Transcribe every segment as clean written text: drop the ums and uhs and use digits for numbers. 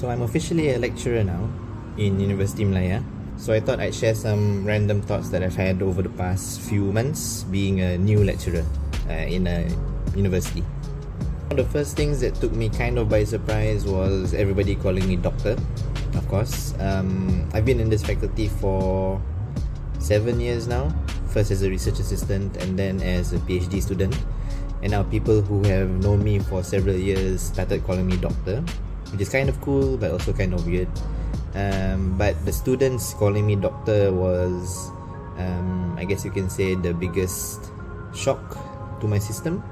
So I'm officially a lecturer now in University Malaya. So I thought I'd share some random thoughts that I've had over the past few months being a new lecturer in a university. One of the first things that took me kind of by surprise was everybody calling me doctor, of course. I've been in this faculty for 7 years now, first as a research assistant and then as a PhD student. And now people who have known me for several years started calling me doctor, which is kind of cool but also kind of weird. But the students calling me doctor was, I guess you can say, the biggest shock to my system.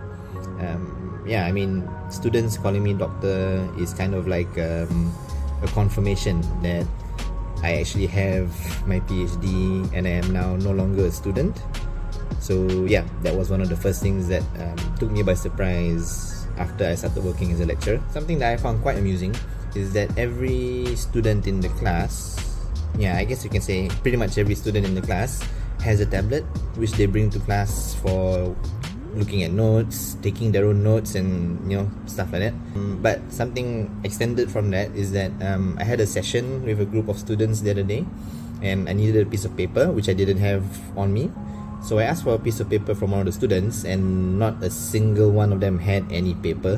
Yeah, I mean, students calling me doctor is kind of like a confirmation that I actually have my PhD and I am now no longer a student. So yeah, that was one of the first things that took me by surprise after I started working as a lecturer. Something that I found quite amusing is that every student in the class, yeah, I guess you can say pretty much every student in the class has a tablet which they bring to class for looking at notes, taking their own notes and, you know, stuff like that. But something extended from that is that I had a session with a group of students the other day and I needed a piece of paper which I didn't have on me. So I asked for a piece of paper from one of the students and not a single one of them had any paper,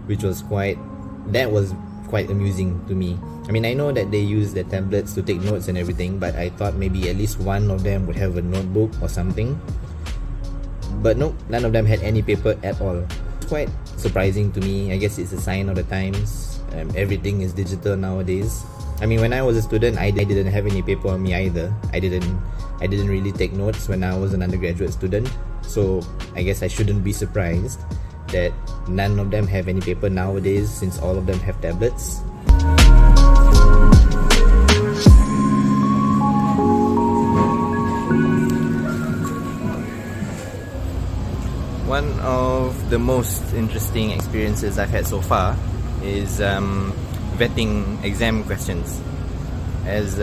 which was quite amusing to me. I mean, I know that they use their tablets to take notes and everything, but I thought maybe at least one of them would have a notebook or something. But no, none of them had any paper at all. It's quite surprising to me. I guess it's a sign of the times. Everything is digital nowadays. I mean, when I was a student, I didn't have any paper on me either. I didn't really take notes when I was an undergraduate student. So I guess I shouldn't be surprised that none of them have any paper nowadays, since all of them have tablets. One of the most interesting experiences I've had so far is vetting exam questions. As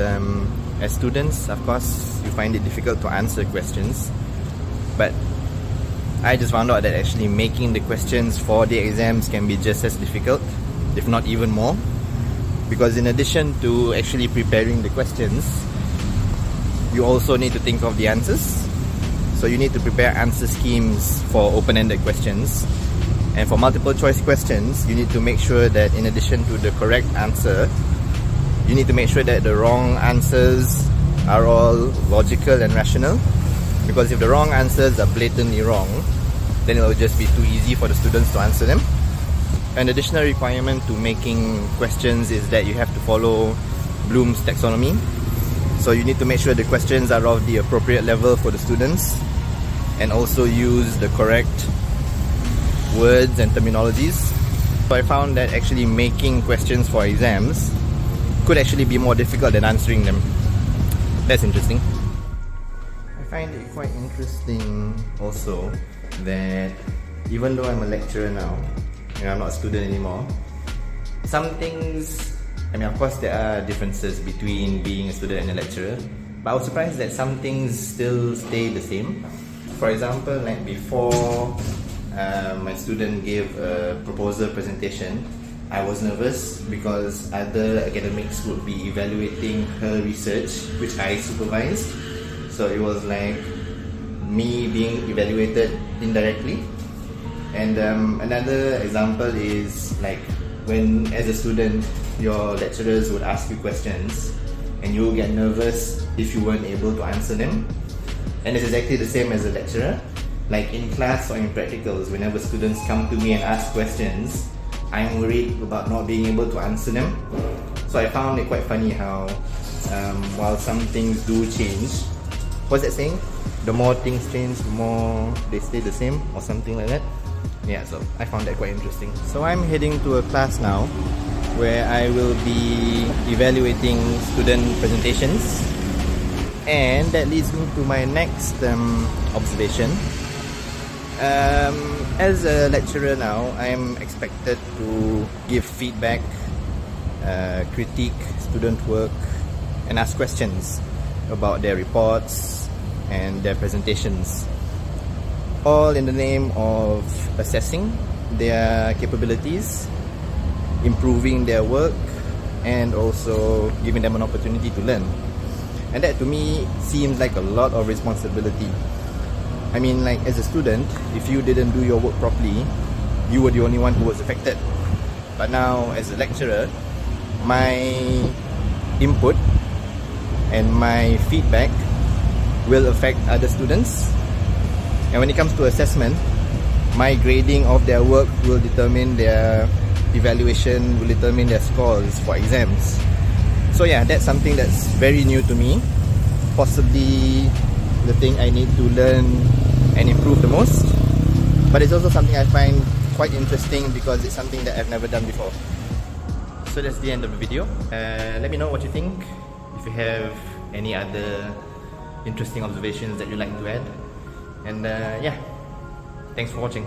students, of course, you find it difficult to answer questions, but I just found out that actually making the questions for the exams can be just as difficult, if not even more, because in addition to actually preparing the questions, you also need to think of the answers. So you need to prepare answer schemes for open-ended questions, and for multiple choice questions, you need to make sure that in addition to the correct answer, you need to make sure that the wrong answers are all logical and rational, because if the wrong answers are blatantly wrong, then it will just be too easy for the students to answer them. An additional requirement to making questions is that you have to follow Bloom's taxonomy. So you need to make sure the questions are of the appropriate level for the students and also use the correct words and terminologies. So I found that actually making questions for exams could actually be more difficult than answering them. That's interesting. I find it quite interesting also that even though I'm a lecturer now, and I'm not a student anymore, some things, I mean, of course there are differences between being a student and a lecturer, but I was surprised that some things still stay the same. For example, like before my student gave a proposal presentation, I was nervous because other academics would be evaluating her research, which I supervised. So it was like me being evaluated indirectly. And another example is like when, as a student, your lecturers would ask you questions and you will get nervous if you weren't able to answer them. And it's exactly the same as a lecturer. Like in class or in practicals, whenever students come to me and ask questions, I'm worried about not being able to answer them. So I found it quite funny how while some things do change, what's that saying? The more things change, the more they stay the same, or something like that. Yeah, so I found that quite interesting. So I'm heading to a class now where I will be evaluating student presentations, and that leads me to my next observation. As a lecturer now, I am expected to give feedback, critique student work, and ask questions about their reports and their presentations, all in the name of assessing their capabilities, improving their work, and also giving them an opportunity to learn. And that to me seems like a lot of responsibility. I mean, like as a student, if you didn't do your work properly, you were the only one who was affected. But now as a lecturer, my input and my feedback will affect other students. And when it comes to assessment, my grading of their work will determine their evaluation, will determine their scores for exams. So yeah, that's something that's very new to me. Possibly the thing I need to learn and improve the most. But it's also something I find quite interesting because it's something that I've never done before. So that's the end of the video. Let me know what you think. If you have any other interesting observations that you'd like to add. And yeah, thanks for watching.